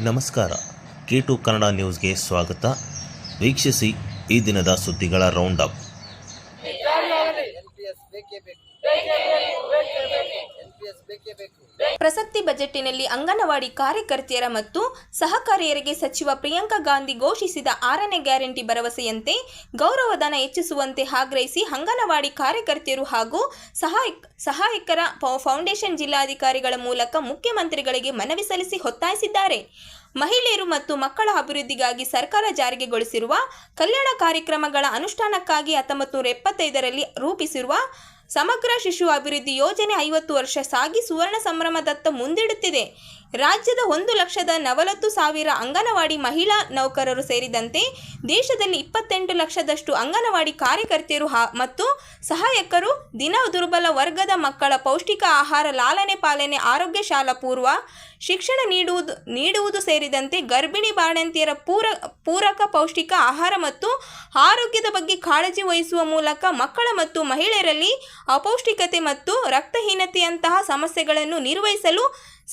ನಮಸ್ಕಾರ. K2 ಕನ್ನಡ ನ್ಯೂಸ್ಗೆ ಸ್ವಾಗತ. ವೀಕ್ಷಿಸಿ ಈ ದಿನದ ಸುದ್ದಿಗಳ ರೌಂಡ್ ಅಪ್. ಪ್ರಸಕ್ತಿ ಬಜೆಟ್ಟಿನಲ್ಲಿ ಅಂಗನವಾಡಿ ಕಾರ್ಯಕರ್ತೆಯರ ಮತ್ತು ಸಹಕಾರಿಯರಿಗೆ ಸಚಿವ ಪ್ರಿಯಾಂಕಾ ಗಾಂಧಿ ಘೋಷಿಸಿದ 6ನೇ ಗ್ಯಾರಂಟಿ ಭರವಸೆಯಂತೆ ಗೌರವಧನ ಹೆಚ್ಚಿಸುವಂತೆ ಆಗ್ರಹಿಸಿ ಅಂಗನವಾಡಿ ಕಾರ್ಯಕರ್ತೆಯರು ಹಾಗೂ ಸಹಾಯಕರ ಫೌಂಡೇಶನ್ ಜಿಲ್ಲಾಧಿಕಾರಿಗಳ ಮೂಲಕ ಮುಖ್ಯಮಂತ್ರಿಗಳಿಗೆ ಮನವಿ ಸಲ್ಲಿಸಿ ಒತ್ತಾಯಿಸಿದ್ದಾರೆ. ಮಹಿಳೆಯರು ಮತ್ತು ಮಕ್ಕಳ ಅಭಿವೃದ್ಧಿಗಾಗಿ ಸರ್ಕಾರ ಜಾರಿಗೆಗೊಳಿಸಿರುವ ಕಲ್ಯಾಣ ಕಾರ್ಯಕ್ರಮಗಳ ಅನುಷ್ಠಾನಕ್ಕಾಗಿ 1975ರಲ್ಲಿ ರೂಪಿಸಿರುವ ಸಮಗ್ರ ಶಿಶು ಅಭಿವೃದ್ಧಿ ಯೋಜನೆ 50 ವರ್ಷ ಸಾಗಿ ಸುವರ್ಣ ಸಂಭ್ರಮದತ್ತ ಮುಂದಿಡುತ್ತಿದೆ. ರಾಜ್ಯದ 1,40,000 ಅಂಗನವಾಡಿ ಮಹಿಳಾ ನೌಕರರು ಸೇರಿದಂತೆ ದೇಶದಲ್ಲಿ 28 ಲಕ್ಷದಷ್ಟು ಅಂಗನವಾಡಿ ಕಾರ್ಯಕರ್ತೆಯರು ಮತ್ತು ಸಹಾಯಕರು ದಿನ ದುರ್ಬಲ ವರ್ಗದ ಮಕ್ಕಳ ಪೌಷ್ಟಿಕ ಆಹಾರ, ಲಾಲನೆ ಪಾಲನೆ, ಆರೋಗ್ಯ, ಶಾಲಾ ಪೂರ್ವ ಶಿಕ್ಷಣ ನೀಡುವುದು ಸೇರಿದಂತೆ ಗರ್ಭಿಣಿ ಬಾಣಂತಿಯರ ಪೂರಕ ಪೌಷ್ಟಿಕ ಆಹಾರ ಮತ್ತು ಆರೋಗ್ಯದ ಬಗ್ಗೆ ಕಾಳಜಿ ವಹಿಸುವ ಮೂಲಕ ಮಕ್ಕಳ ಮತ್ತು ಮಹಿಳೆಯರಲ್ಲಿ ಅಪೌಷ್ಟಿಕತೆ ಮತ್ತು ರಕ್ತಹೀನತೆಯಂತಹ ಸಮಸ್ಯೆಗಳನ್ನು ನಿರ್ವಹಿಸಲು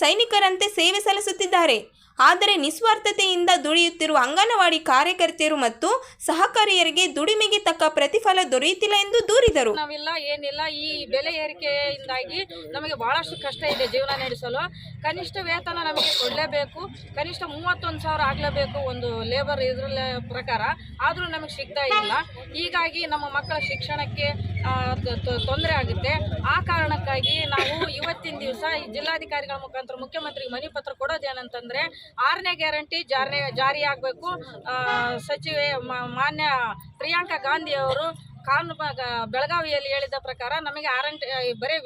ಸೈನಿಕರಂತೆ ಸೇವೆ ಸಲ್ಲಿಸುತ್ತಿದ್ದಾರೆ. ಆದರೆ ನಿಸ್ವಾರ್ಥತೆಯಿಂದ ದುಡಿಯುತ್ತಿರುವ ಅಂಗನವಾಡಿ ಕಾರ್ಯಕರ್ತೆಯರು ಮತ್ತು ಸಹಕಾರಿಯರಿಗೆ ದುಡಿಮೆಗೆ ತಕ್ಕ ಪ್ರತಿಫಲ ದೊರೆಯುತ್ತಿಲ್ಲ ಎಂದು ದೂರಿದರು. ನಾವಿಲ್ಲ ಏನಿಲ್ಲ, ಈ ಬೆಲೆ ಏರಿಕೆಯಿಂದಾಗಿ ನಮಗೆ ಬಹಳಷ್ಟು ಕಷ್ಟ ಇದೆ ಜೀವನ ನಡೆಸಲು. ಕನಿಷ್ಠ ವೇತನ ನಮಗೆ ಕೊಡಲೇಬೇಕು, ಕನಿಷ್ಠ 31,000 ಆಗಲೇಬೇಕು ಒಂದು ಲೇಬರ್ ಇದರ ಪ್ರಕಾರ, ಆದರೂ ನಮಗೆ ಸಿಗ್ತಾ ಇಲ್ಲ. ಹೀಗಾಗಿ ನಮ್ಮ ಮಕ್ಕಳ ಶಿಕ್ಷಣಕ್ಕೆ ತೊಂದರೆ ಆಗುತ್ತೆ. ಆ ಕಾರಣಕ್ಕಾಗಿ ನಾವು ಇವತ್ತಿನ ದಿವಸ ಈ ಜಿಲ್ಲಾಧಿಕಾರಿಗಳ ಮುಖಾಂತರ ಮುಖ್ಯಮಂತ್ರಿಗೆ ಮನವಿ ಪತ್ರ ಕೊಡೋದೇನಂತಂದರೆ 6ನೇ ಗ್ಯಾರಂಟಿ ಜಾರಿಯಾಗಬೇಕು. ಸಚಿವೆ ಮಾನ್ಯ ಪ್ರಿಯಾಂಕಾ ಗಾಂಧಿ ಅವರು ಬೆಳಗಾವಿಯಲ್ಲಿ ಹೇಳಿದ ಪ್ರಕಾರ ನಮಗೆ ಬರೀ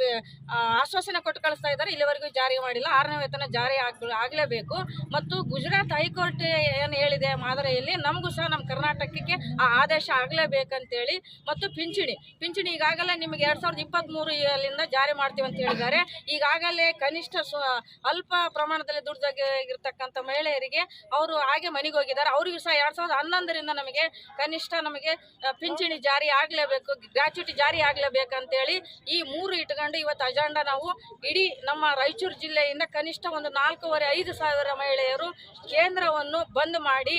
ಆಶ್ವಾಸನೆ ಕೊಟ್ಟು ಕಳಿಸ್ತಾ ಇದ್ದಾರೆ, ಇಲ್ಲಿವರೆಗೂ ಜಾರಿ ಮಾಡಿಲ್ಲ. 6ನೇ ವೇತನ ಜಾರಿ ಆಗಲೇಬೇಕು. ಮತ್ತು ಗುಜರಾತ್ ಹೈಕೋರ್ಟ್ ಏನು ಹೇಳಿದೆ ಮಾದರಿಯಲ್ಲಿ ನಮಗೂ ಸಹ ನಮ್ಮ ಕರ್ನಾಟಕಕ್ಕೆ ಆ ಆದೇಶ ಆಗಲೇಬೇಕಂತೇಳಿ. ಮತ್ತು ಪಿಂಚಣಿ ಈಗಾಗಲೇ ನಿಮಗೆ 2023ರಿಂದ ಜಾರಿ ಮಾಡ್ತೀವಿ ಅಂತ ಹೇಳಿದ್ದಾರೆ. ಈಗಾಗಲೇ ಕನಿಷ್ಠ ಅಲ್ಪ ಪ್ರಮಾಣದಲ್ಲಿ ದುಡ್ದಾಗಿರ್ತಕ್ಕಂಥ ಮಹಿಳೆಯರಿಗೆ ಅವರು ಹಾಗೆ ಮನೆಗೆ ಹೋಗಿದ್ದಾರೆ. ಅವರಿಗೂ ಸಹ 2011ರಿಂದ ನಮಗೆ ಕನಿಷ್ಠ ಪಿಂಚಣಿ ಜಾರಿ ಆಗಲೇಬೇಕು, ಗ್ರ್ಯಾಚ್ಯುಟಿ ಜಾರಿ ಆಗಲೇಬೇಕಂತೇಳಿ ಈ 3 ಇಟ್ಕೊಂಡು ಇವತ್ತು ಅಜೆಂಡಾ ನಾವು ಇಡೀ ನಮ್ಮ ರಾಯಚೂರು ಜಿಲ್ಲೆಯಿಂದ ಕನಿಷ್ಠ ಒಂದು 4,500 ಮಹಿಳೆಯರು ಕೇಂದ್ರವನ್ನು ಬಂದ್ ಮಾಡಿ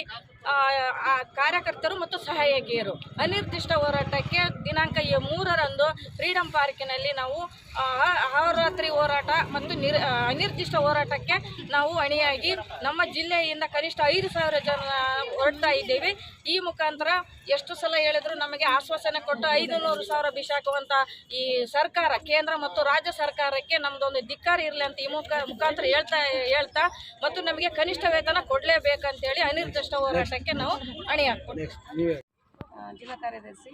ಕಾರ್ಯಕರ್ತರು ಮತ್ತು ಸಹಾಯಕಿಯರು ಅನಿರ್ದಿಷ್ಟ ಹೋರಾಟಕ್ಕೆ ದಿನಾಂಕ 3ರಂದು ಫ್ರೀಡಂ ಪಾರ್ಕಿನಲ್ಲಿ ನಾವು ಅಹೋರಾತ್ರಿ ಹೋರಾಟ ಮತ್ತು ಅನಿರ್ದಿಷ್ಟ ಹೋರಾಟಕ್ಕೆ ನಾವು ಅಣಿಯಾಗಿ ನಮ್ಮ ಜಿಲ್ಲೆಯಿಂದ ಕನಿಷ್ಠ 5,000 ಜನ ಹೊರಡ್ತಾ ಇದ್ದೇವೆ. ಈ ಮುಖಾಂತರ ಎಷ್ಟು ಸಲ ಹೇಳಿದ್ರು ನಮಗೆ ಆಶ್ವಾಸನೆ ಕೊಟ್ಟು 500,000 ಬಿಸಾಕುವಂಥ ಈ ಸರ್ಕಾರ, ಕೇಂದ್ರ ಮತ್ತು ರಾಜ್ಯ ಸರ್ಕಾರಕ್ಕೆ ನಮ್ಮದೊಂದು ಧಿಕ್ಕಾರ ಇರಲಿ ಅಂತ ಈ ಮುಖಾಂತರ ಹೇಳ್ತಾ ಮತ್ತು ನಮಗೆ ಕನಿಷ್ಠ ವೇತನ ಕೊಡಲೇಬೇಕಂತೇಳಿ ಅನಿರ್ದಿಷ್ಟ ಹೋರಾಟಕ್ಕೆ ನಾವು ಅಣಿಯಾಗ್ತೀವಿ. ಜಿಲ್ಲಾ ಕಾರ್ಯದರ್ಶಿ,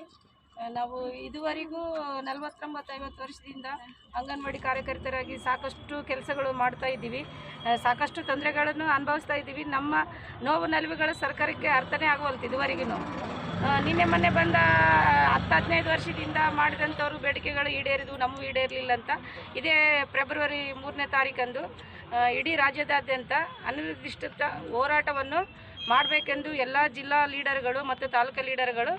ನಾವು ಇದುವರೆಗೂ 49-50 ವರ್ಷದಿಂದ ಅಂಗನವಾಡಿ ಕಾರ್ಯಕರ್ತರಾಗಿ ಸಾಕಷ್ಟು ಕೆಲಸಗಳು ಮಾಡ್ತಾ ಇದ್ದೀವಿ, ಸಾಕಷ್ಟು ತೊಂದರೆಗಳನ್ನು ಅನುಭವಿಸ್ತಾ ಇದ್ದೀವಿ. ನಮ್ಮ ನೋವು ನಲಿವುಗಳ ಸರ್ಕಾರಕ್ಕೆ ಅರ್ಥನೇ ಆಗುವಂತೆ ಇದುವರೆಗೂ ನಿನ್ನೆ ಮೊನ್ನೆ ಬಂದ 10-15 ವರ್ಷದಿಂದ ಮಾಡಿದಂಥವ್ರು ಬೇಡಿಕೆಗಳು ಈಡೇರಿದ್ವು, ನಮಗೂ ಈಡೇರಲಿಲ್ಲ ಅಂತ. ಇದೇ ಫೆಬ್ರವರಿ 3ನೇ ತಾರೀಕಂದು ಇಡೀ ರಾಜ್ಯದಾದ್ಯಂತ ಅನಿರ್ದಿಷ್ಟ ಹೋರಾಟವನ್ನು ಮಾಡಬೇಕೆಂದು ಎಲ್ಲ ಜಿಲ್ಲಾ ಲೀಡರ್ಗಳು ಮತ್ತು ತಾಲೂಕು ಲೀಡರ್ಗಳು,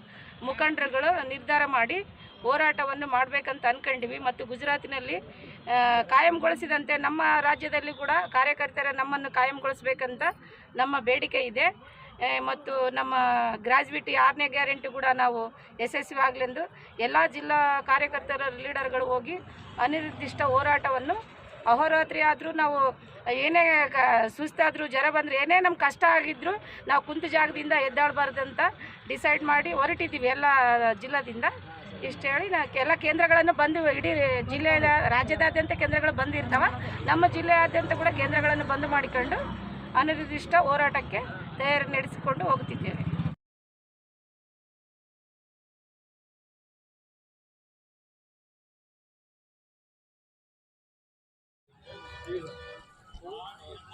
ಮುಖಂಡರುಗಳು ನಿರ್ಧಾರ ಮಾಡಿ ಹೋರಾಟವನ್ನು ಮಾಡಬೇಕಂತ ಅಂದ್ಕೊಂಡಿವಿ. ಮತ್ತು ಗುಜರಾತಿನಲ್ಲಿ ಕಾಯಂಗೊಳಿಸಿದಂತೆ ನಮ್ಮ ರಾಜ್ಯದಲ್ಲಿ ಕೂಡ ಕಾರ್ಯಕರ್ತರ ನಮ್ಮನ್ನು ಕಾಯಂಗೊಳಿಸಬೇಕಂತ ನಮ್ಮ ಬೇಡಿಕೆ ಇದೆ. ಮತ್ತು ನಮ್ಮ ಗ್ರ್ಯಾಜುಯಿಟಿ 6ನೇ ಗ್ಯಾರಂಟಿ ಕೂಡ ನಾವು ಯಶಸ್ವಿ ಆಗಲೆಂದು ಎಲ್ಲ ಜಿಲ್ಲಾ ಕಾರ್ಯಕರ್ತರ ಲೀಡರ್ಗಳು ಹೋಗಿ ಅನಿರ್ದಿಷ್ಟ ಹೋರಾಟವನ್ನು ಅಹೋರಾತ್ರಿ ಆದರೂ ನಾವು ಏನೇ ಸುಸ್ತಾದರೂ ಜ್ವರ ಬಂದರೆ ಏನೇ ನಮ್ಗೆ ಕಷ್ಟ ಆಗಿದ್ದರೂ ನಾವು ಕುಂತು ಜಾಗದಿಂದ ಎದ್ದಾಡಬಾರ್ದಂತ ಡಿಸೈಡ್ ಮಾಡಿ ಹೊರಟಿದ್ದೀವಿ ಎಲ್ಲ ಜಿಲ್ಲಾದಿಂದ. ಇಷ್ಟು ಹೇಳಿ ಎಲ್ಲ ಕೇಂದ್ರಗಳನ್ನು ಬಂದು ಇಡೀ ಜಿಲ್ಲೆಯ ರಾಜ್ಯದಾದ್ಯಂತ ಕೇಂದ್ರಗಳು ಬಂದಿರ್ತವೆ. ನಮ್ಮ ಜಿಲ್ಲೆಯಾದ್ಯಂತ ಕೂಡ ಕೇಂದ್ರಗಳನ್ನು ಬಂದು ಮಾಡಿಕೊಂಡು ಅನಿರ್ದಿಷ್ಟ ಹೋರಾಟಕ್ಕೆ ತಯಾರಿ ನಡೆಸಿಕೊಂಡು ಹೋಗ್ತಿದ್ದೇವೆ.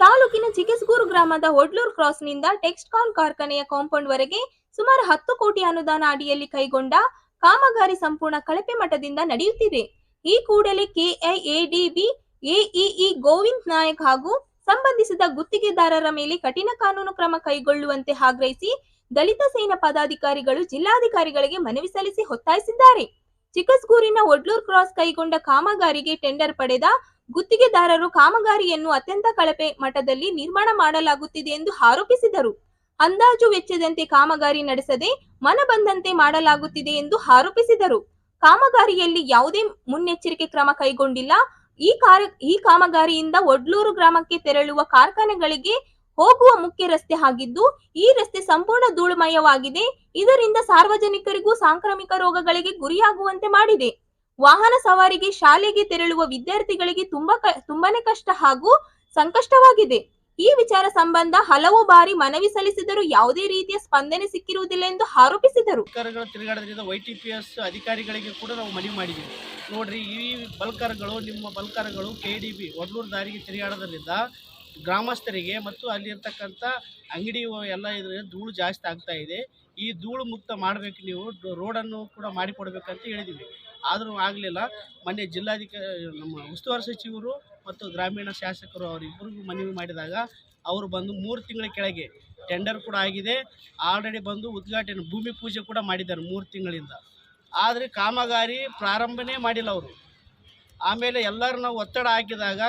ತಾಲೂಕಿನ ಚಿಕ್ಕಸ್ಗೂರು ಗ್ರಾಮದ ಒಡ್ಲೂರು ಕ್ರಾಸ್ನಿಂದ ಟೆಕ್ಸ್ಕಾನ್ ಕಾರ್ಖಾನೆಯ ಕಾಂಪೌಂಡ್ವರೆಗೆ ಸುಮಾರು 10 ಕೋಟಿ ಅನುದಾನ ಅಡಿಯಲ್ಲಿ ಕೈಗೊಂಡ ಕಾಮಗಾರಿ ಸಂಪೂರ್ಣ ಕಳಪೆ ಮಟ್ಟದಿಂದ ನಡೆಯುತ್ತಿದೆ. ಈ ಕೂಡಲೇ ಕೆಐಎಡಿಬಿ ಎಇಇ ಗೋವಿಂದ್ ನಾಯಕ್ ಹಾಗೂ ಸಂಬಂಧಿಸಿದ ಗುತ್ತಿಗೆದಾರರ ಮೇಲೆ ಕಠಿಣ ಕಾನೂನು ಕ್ರಮ ಕೈಗೊಳ್ಳುವಂತೆ ಆಗ್ರಹಿಸಿ ದಲಿತ ಸೇನಾ ಪದಾಧಿಕಾರಿಗಳು ಜಿಲ್ಲಾಧಿಕಾರಿಗಳಿಗೆ ಮನವಿ ಸಲ್ಲಿಸಿ ಒತ್ತಾಯಿಸಿದ್ದಾರೆ. ಚಿಕ್ಕಸ್ಗೂರಿನ ಒಡ್ಲೂರು ಕ್ರಾಸ್ ಕೈಗೊಂಡ ಕಾಮಗಾರಿಗೆ ಟೆಂಡರ್ ಪಡೆದ ಗುತ್ತಿಗೆದಾರರು ಕಾಮಗಾರಿಯನ್ನು ಅತ್ಯಂತ ಕಳಪೆ ಮಟ್ಟದಲ್ಲಿ ನಿರ್ಮಾಣ ಮಾಡಲಾಗುತ್ತಿದೆ ಎಂದು ಆರೋಪಿಸಿದರು. ಅಂದಾಜು ವೆಚ್ಚದಂತೆ ಕಾಮಗಾರಿ ನಡೆಸದೆ ಮನಬಂದಂತೆ ಮಾಡಲಾಗುತ್ತಿದೆ ಎಂದು ಆರೋಪಿಸಿದರು. ಕಾಮಗಾರಿಯಲ್ಲಿ ಯಾವುದೇ ಮುನ್ನೆಚ್ಚರಿಕೆ ಕ್ರಮ ಕೈಗೊಂಡಿಲ್ಲ. ಈ ಕಾಮಗಾರಿಯಿಂದ ಒಡ್ಲೂರು ಗ್ರಾಮಕ್ಕೆ ತೆರಳುವ ಕಾರ್ಖಾನೆಗಳಿಗೆ ಹೋಗುವ ಮುಖ್ಯ ರಸ್ತೆ ಆಗಿದ್ದು, ಈ ರಸ್ತೆ ಸಂಪೂರ್ಣ ಧೂಳುಮಯವಾಗಿದೆ. ಇದರಿಂದ ಸಾರ್ವಜನಿಕರಿಗೂ ಸಾಂಕ್ರಾಮಿಕ ರೋಗಗಳಿಗೆ ಗುರಿಯಾಗುವಂತೆ ಮಾಡಿದೆ. ವಾಹನ ಸವಾರಿಗೆ, ಶಾಲೆಗೆ ತೆರಳುವ ವಿದ್ಯಾರ್ಥಿಗಳಿಗೆ ತುಂಬಾನೇ ಕಷ್ಟ ಹಾಗೂ ಸಂಕಷ್ಟವಾಗಿದೆ. ಈ ವಿಚಾರ ಸಂಬಂಧ ಹಲವು ಬಾರಿ ಮನವಿ ಸಲ್ಲಿಸಿದರೂ ಯಾವುದೇ ರೀತಿಯ ಸ್ಪಂದನೆ ಸಿಕ್ಕಿರುವುದಿಲ್ಲ ಎಂದು ಆರೋಪಿಸಿದರು. ತಿರುಗಾಡೋದ್ರಿಂದ YTPS ಅಧಿಕಾರಿಗಳಿಗೆ ಕೂಡ ನಾವು ಮನವಿ ಮಾಡಿದ್ದೀವಿ. ನೋಡ್ರಿ, ಈ ಬಲ್ಕರ್ಗಳು, ನಿಮ್ಮ ಬಲ್ಕರ್ಗಳು KDB ಒಡ್ಲೂರು ದಾರಿಗೆ ತಿರುಗಾಡೋದ್ರಿಂದ ಗ್ರಾಮಸ್ಥರಿಗೆ ಮತ್ತು ಅಲ್ಲಿರ್ತಕ್ಕಂಥ ಅಂಗಡಿ ಎಲ್ಲ ಇದರಿಂದ ಧೂಳು ಜಾಸ್ತಿ ಆಗ್ತಾ ಇದೆ. ಈ ಧೂಳು ಮುಕ್ತ ಮಾಡಬೇಕು, ನೀವು ರೋಡನ್ನು ಕೂಡ ಮಾಡಿಕೊಡ್ಬೇಕಂತ ಹೇಳಿದ್ದೀವಿ. ಆದರೂ ಆಗಲಿಲ್ಲ. ಮೊನ್ನೆ ನಮ್ಮ ಉಸ್ತುವಾರಿ ಸಚಿವರು ಮತ್ತು ಗ್ರಾಮೀಣ ಶಾಸಕರು ಅವರಿಬ್ಬರಿಗೂ ಮನವಿ ಮಾಡಿದಾಗ ಅವರು ಬಂದು 3 ತಿಂಗಳ ಕೆಳಗೆ ಟೆಂಡರ್ ಕೂಡ ಆಗಿದೆ. ಆಲ್ರೆಡಿ ಬಂದು ಉದ್ಘಾಟನೆ, ಭೂಮಿ ಪೂಜೆ ಕೂಡ ಮಾಡಿದ್ದಾರೆ 3 ತಿಂಗಳಿಂದ. ಆದರೆ ಕಾಮಗಾರಿ ಪ್ರಾರಂಭನೇ ಮಾಡಿಲ್ಲ ಅವರು. ಆಮೇಲೆ ಎಲ್ಲರೂ ನಾವು ಒತ್ತಡ ಹಾಕಿದಾಗ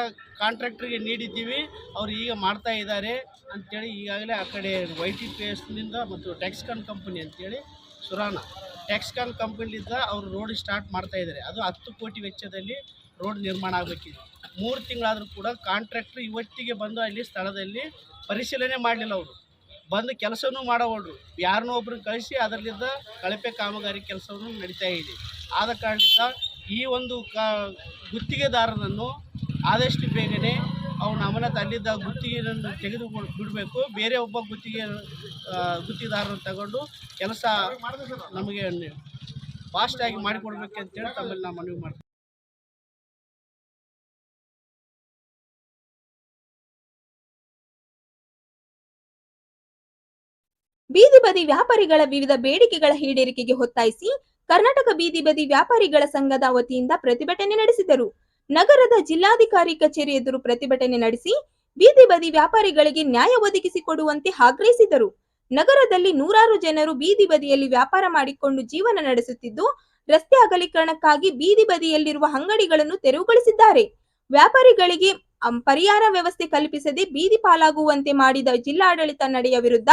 ಕಾಂಟ್ರಾಕ್ಟ್ರಿಗೆ ನೀಡಿದ್ದೀವಿ, ಅವರು ಈಗ ಮಾಡ್ತಾ ಇದ್ದಾರೆ ಅಂಥೇಳಿ ಈಗಾಗಲೇ ಆ ಕಡೆ YTPSನಿಂದ ಮತ್ತು ಟೆಕ್ಸ್ಕಾನ್ ಕಂಪನಿ ಅಂತೇಳಿ ಸುರಾನ ಟೆಕ್ಸ್ಕಾನ್ ಕಂಪನಿಯಿಂದ ಅವರು ರೋಡ್ ಸ್ಟಾರ್ಟ್ ಮಾಡ್ತಾ ಇದ್ದಾರೆ. ಅದು 10 ಕೋಟಿ ವೆಚ್ಚದಲ್ಲಿ ರೋಡ್ ನಿರ್ಮಾಣ ಆಗಬೇಕಿದೆ. 3 ತಿಂಗಳಾದರೂ ಕೂಡ ಕಾಂಟ್ರಾಕ್ಟ್ರು ಇವತ್ತಿಗೆ ಬಂದು ಅಲ್ಲಿ ಸ್ಥಳದಲ್ಲಿ ಪರಿಶೀಲನೆ ಮಾಡಲಿಲ್ಲ. ಅವರು ಬಂದು ಕೆಲಸವೂ ಮಾಡೋವಲ್ರು, ಯಾರನ್ನೋ ಒಬ್ರನ್ನ ಕಳಿಸಿ ಅದರಲ್ಲಿದ್ದ ಕಳಪೆ ಕಾಮಗಾರಿ ಕೆಲಸವನ್ನು ನಡೀತಾ ಇದೆ. ಆದ ಕಾರಣದಿಂದ ಈ ಒಂದು ಗುತ್ತಿಗೆದಾರನನ್ನು ಆದಷ್ಟು ಬೇಗನೆ ಅವನ ಅಮಾನತು ಅಲ್ಲಿದ್ದ ಗುತ್ತಿಗೆಯನ್ನು ತೆಗೆದು ಬಿಡಬೇಕು. ಬೇರೆ ಒಬ್ಬ ಗುತ್ತಿಗೆದಾರನ್ನು ತಗೊಂಡು ಕೆಲಸ ನಮಗೆ ಫಾಸ್ಟಾಗಿ ಮಾಡಿಕೊಡ್ಬೇಕಂತೇಳಿ ತಮ್ಮಲ್ಲಿ ನಾವು ಮನವಿ ಮಾಡ್ತೀವಿ. ಬೀದಿ ಬದಿ ವ್ಯಾಪಾರಿಗಳ ವಿವಿಧ ಬೇಡಿಕೆಗಳ ಈಡೇರಿಕೆಗೆ ಒತ್ತಾಯಿಸಿ ಕರ್ನಾಟಕ ಬೀದಿ ಬದಿ ವ್ಯಾಪಾರಿಗಳ ಸಂಘದ ವತಿಯಿಂದ ಪ್ರತಿಭಟನೆ ನಡೆಸಿದರು. ನಗರದ ಜಿಲ್ಲಾಧಿಕಾರಿ ಕಚೇರಿ ಎದುರು ಪ್ರತಿಭಟನೆ ನಡೆಸಿ ಬೀದಿ ಬದಿ ವ್ಯಾಪಾರಿಗಳಿಗೆ ನ್ಯಾಯ ಒದಗಿಸಿಕೊಡುವಂತೆ ಆಗ್ರಹಿಸಿದರು. ನಗರದಲ್ಲಿ ನೂರಾರು ಜನರು ಬೀದಿ ಬದಿಯಲ್ಲಿ ವ್ಯಾಪಾರ ಮಾಡಿಕೊಂಡು ಜೀವನ ನಡೆಸುತ್ತಿದ್ದು, ರಸ್ತೆ ಅಗಲೀಕರಣಕ್ಕಾಗಿ ಬೀದಿ ಬದಿಯಲ್ಲಿರುವ ಅಂಗಡಿಗಳನ್ನು ತೆರವುಗೊಳಿಸಿದ್ದಾರೆ. ವ್ಯಾಪಾರಿಗಳಿಗೆ ಪರಿಹಾರ ವ್ಯವಸ್ಥೆ ಕಲ್ಪಿಸದೆ ಬೀದಿ ಪಾಲಾಗುವಂತೆ ಮಾಡಿದ ಜಿಲ್ಲಾಡಳಿತ ನಡೆಯ ವಿರುದ್ಧ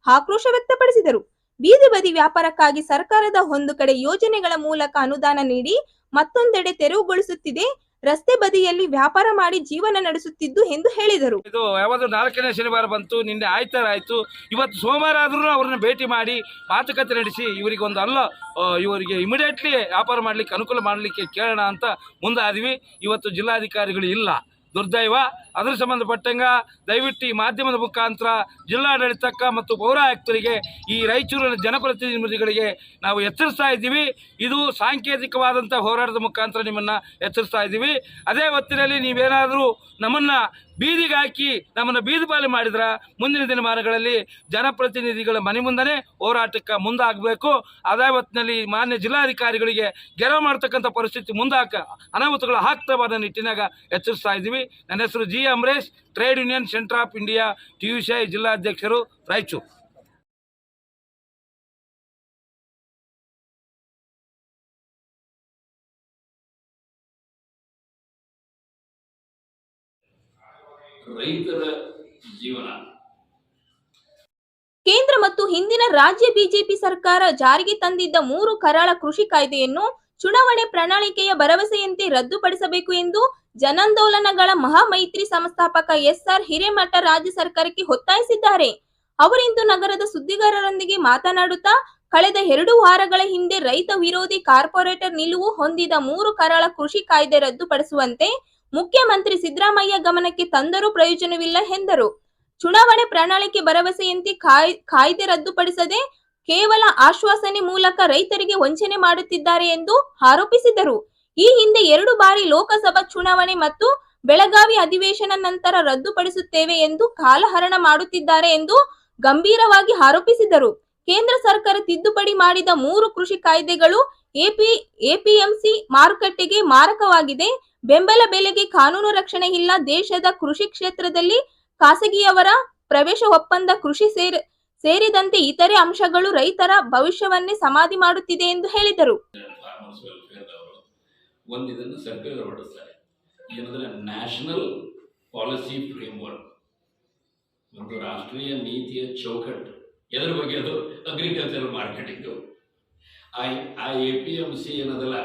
ಆಕ್ರೋಶ ವ್ಯಕ್ತಪಡಿಸಿದರು. ಬೀದಿ ಬದಿ ವ್ಯಾಪಾರಕ್ಕಾಗಿ ಸರ್ಕಾರದ ಒಂದು ಕಡೆ ಯೋಜನೆಗಳ ಮೂಲಕ ಅನುದಾನ ನೀಡಿ ಮತ್ತೊಂದೆಡೆ ತೆರವುಗೊಳಿಸುತ್ತಿದೆ. ರಸ್ತೆ ಬದಿಯಲ್ಲಿ ವ್ಯಾಪಾರ ಮಾಡಿ ಜೀವನ ನಡೆಸುತ್ತಿದ್ದು ಎಂದು ಹೇಳಿದರು. ಇದು ಯಾವುದು 4ನೇ ಶನಿವಾರ ಬಂತು, ನಿನ್ನೆ ಆಯ್ತಾರ ಆಯ್ತು, ಇವತ್ತು ಸೋಮವಾರ ಆದ್ರೂ ಅವ್ರನ್ನ ಭೇಟಿ ಮಾಡಿ ಮಾತುಕತೆ ನಡೆಸಿ ಇವರಿಗೆ ಇಮಿಡಿಯೇಟ್ಲಿ ವ್ಯಾಪಾರ ಮಾಡ್ಲಿಕ್ಕೆ ಅನುಕೂಲ ಮಾಡಲಿಕ್ಕೆ ಕೇಳೋಣ ಅಂತ ಮುಂದಾದ್ವಿ. ಇವತ್ತು ಜಿಲ್ಲಾಧಿಕಾರಿಗಳು ಇಲ್ಲ, ದುರ್ದೈವ. ಅದರ ಸಂಬಂಧಪಟ್ಟಂಗ ದಯವಿಟ್ಟು ಈ ಮಾಧ್ಯಮದ ಮುಖಾಂತರ ಜಿಲ್ಲಾಡಳಿತಕ್ಕೆ ಮತ್ತು ಪೌರಾಯುಕ್ತರಿಗೆ, ಈ ರಾಯಚೂರಿನ ಜನಪ್ರತಿನಿಧಿಗಳಿಗೆ ನಾವು ಎಚ್ಚರಿಸ್ತಾ ಇದ್ದೀವಿ. ಇದು ಸಾಂಕೇತಿಕವಾದಂಥ ಹೋರಾಟದ ಮುಖಾಂತರ ನಿಮ್ಮನ್ನು ಎಚ್ಚರಿಸ್ತಾ ಇದ್ದೀವಿ. ಅದೇ ಹೊತ್ತಿನಲ್ಲಿ ನೀವೇನಾದರೂ ನಮ್ಮನ್ನು ಬೀದಿಗೆ ಹಾಕಿ ನಮ್ಮನ್ನು ಬೀದಿ ಪಾಲು ಮಾಡಿದ್ರೆ ಮುಂದಿನ ದಿನಮಾನಗಳಲ್ಲಿ ಜನಪ್ರತಿನಿಧಿಗಳ ಮನೆ ಮುಂದನೆ ಹೋರಾಟಕ್ಕೆ ಮುಂದಾಗಬೇಕು. ಅದೇ ಹೊತ್ತಿನಲ್ಲಿ ಮಾನ್ಯ ಜಿಲ್ಲಾಧಿಕಾರಿಗಳಿಗೆ ಗೆರವು ಮಾಡ್ತಕ್ಕಂಥ ಪರಿಸ್ಥಿತಿ ಅನಾಹುತಗಳು ಆಗ್ತವಾದ ನಿಟ್ಟಿನಾಗ ಎಚ್ಚರಿಸ್ತಾ ಇದ್ದೀವಿ. ನನ್ನ ಹೆಸರು G Amaresh, trade union centre of India TUCI ಜಿಲ್ಲಾಧ್ಯಕ್ಷರು, ರಾಯಚೂರು. ರೈತರ ಜೀವನ. ಕೇಂದ್ರ ಮತ್ತು ಹಿಂದಿನ ರಾಜ್ಯ ಬಿಜೆಪಿ ಸರ್ಕಾರ ಜಾರಿಗೆ ತಂದಿದ್ದ 3 ಕರಾಳ ಕೃಷಿ ಕಾಯ್ದೆಯನ್ನು ಚುನಾವಣೆ ಪ್ರಣಾಳಿಕೆಯ ಭರವಸೆಯಂತೆ ರದ್ದುಪಡಿಸಬೇಕು ಎಂದು ಜನಾಂದೋಲನಗಳ ಮಹಾಮೈತ್ರಿ ಸಂಸ್ಥಾಪಕ SR ಹಿರೇಮಠ ರಾಜ್ಯ ಸರ್ಕಾರಕ್ಕೆ ಒತ್ತಾಯಿಸಿದ್ದಾರೆ. ಅವರಿಂದು ನಗರದ ಸುದ್ದಿಗಾರರೊಂದಿಗೆ ಮಾತನಾಡುತ್ತಾ, ಕಳೆದ 2 ವಾರಗಳ ಹಿಂದೆ ರೈತ ವಿರೋಧಿ ಕಾರ್ಪೊರೇಟರ್ ನಿಲುವು ಹೊಂದಿದ 3 ಕರಾಳ ಕೃಷಿ ಕಾಯ್ದೆ ರದ್ದುಪಡಿಸುವಂತೆ ಮುಖ್ಯಮಂತ್ರಿ ಸಿದ್ದರಾಮಯ್ಯ ಗಮನಕ್ಕೆ ತಂದರೂ ಪ್ರಯೋಜನವಿಲ್ಲ ಎಂದರು. ಚುನಾವಣೆ ಪ್ರಣಾಳಿಕೆ ಭರವಸೆಯಂತೆ ಕಾಯ್ದೆ ರದ್ದುಪಡಿಸದೆ ಕೇವಲ ಆಶ್ವಾಸನೆ ಮೂಲಕ ರೈತರಿಗೆ ವಂಚನೆ ಮಾಡುತ್ತಿದ್ದಾರೆ ಎಂದು ಆರೋಪಿಸಿದರು. ಈ ಹಿಂದೆ 2 ಬಾರಿ ಲೋಕಸಭಾ ಚುನಾವಣೆ ಮತ್ತು ಬೆಳಗಾವಿ ಅಧಿವೇಶನ ನಂತರ ರದ್ದುಪಡಿಸುತ್ತೇವೆ ಎಂದು ಕಾಲಹರಣ ಮಾಡುತ್ತಿದ್ದಾರೆ ಎಂದು ಗಂಭೀರವಾಗಿ ಆರೋಪಿಸಿದರು. ಕೇಂದ್ರ ಸರ್ಕಾರ ತಿದ್ದುಪಡಿ ಮಾಡಿದ 3 ಕೃಷಿ ಕಾಯ್ದೆಗಳು APMC ಮಾರುಕಟ್ಟೆಗೆ ಮಾರಕವಾಗಿದೆ. ಬೆಂಬಲ ಬೆಲೆಗೆ ಕಾನೂನು ರಕ್ಷಣೆ ಇಲ್ಲ. ದೇಶದ ಕೃಷಿ ಕ್ಷೇತ್ರದಲ್ಲಿ ಖಾಸಗಿಯವರ ಪ್ರವೇಶ ಒಪ್ಪಂದ, ಕೃಷಿ ಸೇರಿದಂತೆ ಇತರೆ ಅಂಶಗಳು ರೈತರ ಭವಿಷ್ಯವನ್ನೇ ಸಮಾಧಿ ಮಾಡುತ್ತಿದೆ ಎಂದು ಹೇಳಿದರು. ಒಂದು ಇದನ್ನು ಸರ್ಕಾರ ಹೊರಡಿಸ್ತಾರೆ. ಏನಂದರೆ ನ್ಯಾಷನಲ್ ಪಾಲಿಸಿ ಫ್ರೇಮ್ವರ್ಕ್, ಒಂದು ರಾಷ್ಟ್ರೀಯ ನೀತಿಯ ಚೌಕಟ್ಟು. ಎದರ ಬಗ್ಗೆ ಅದು ಅಗ್ರಿಕಲ್ಚರಲ್ ಮಾರ್ಕೆಟಿಂಗು. ಆ APMC ಏನದಲ್ಲ,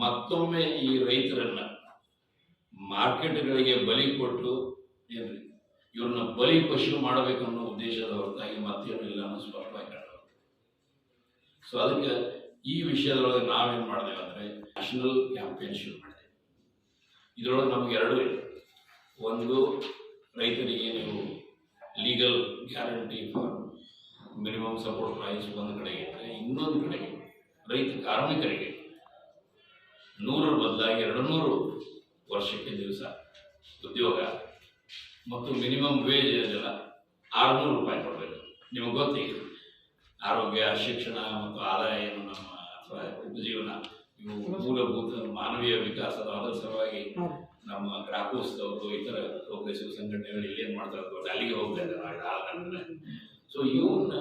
ಮತ್ತೊಮ್ಮೆ ಈ ರೈತರನ್ನ ಮಾರ್ಕೆಟ್ಗಳಿಗೆ ಬಲಿ ಕೊಟ್ಟು ಏನ್ರಿ ಇವ್ರನ್ನ ಬಲಿ ಪಶು ಮಾಡಬೇಕನ್ನೋ ಉದ್ದೇಶದ ಹೊರತಾಗಿ ಮತ್ತೇನು ಇಲ್ಲ ಅನ್ನೋ ಸ್ಪಷ್ಟವಾಗಿ ಕಾಣ್ತದೆ. ಸೊ ಅದಕ್ಕೆ ಈ ವಿಷಯದೊಳಗೆ ನಾವೇನು ಮಾಡಿದೆವು ಅಂದರೆ ನ್ಯಾಷನಲ್ ಕ್ಯಾಂಪೇನ್ ಶುರು ಮಾಡಿದೆ. ಇದರೊಳಗೆ ನಮಗೆ ಎರಡೂ ಇದೆ. ಒಂದು, ರೈತರಿಗೆ ನೀವು legal guarantee for minimum support price ಒಂದು ಕಡೆಗೆ ಇದ್ದರೆ, ಇನ್ನೊಂದು ಕಡೆಗೆ ರೈತ ಕಾರ್ಮಿಕರಿಗೆ 100 ಬದಲಾಗಿ 200 ವರ್ಷಕ್ಕೆ ದಿವಸ ಉದ್ಯೋಗ ಮತ್ತು ಮಿನಿಮಮ್ ವೇಜ್ ಇದೆಲ್ಲ 600 ರೂಪಾಯಿ ಕೊಡಬೇಕು. ನಿಮಗೆ ಗೊತ್ತೀಗ ಆರೋಗ್ಯ, ಶಿಕ್ಷಣ ಮತ್ತು ಆದಾಯ ಏನು ನಮ್ಮ ಅಥವಾ ಉಪಜೀವನ ಇವು ಮೂಲಭೂತ ಮಾನವೀಯ ವಿಕಾಸದ ಅದರ ಸಲುವಾಗಿ ನಮ್ಮ ಗ್ರಾಹಕೋತ್ಸವರು ಇತರ ಪ್ರೋಗ್ರೆಸಿವ್ ಸಂಘಟನೆಗಳು ಇಲ್ಲೇನು ಮಾಡ್ತಾ ಇರ್ತಾರೆ, ಅಲ್ಲಿಗೆ ಹೋಗ್ತಾ ಇದ್ದಾರೆ. ಸೊ ಇವನ್ನ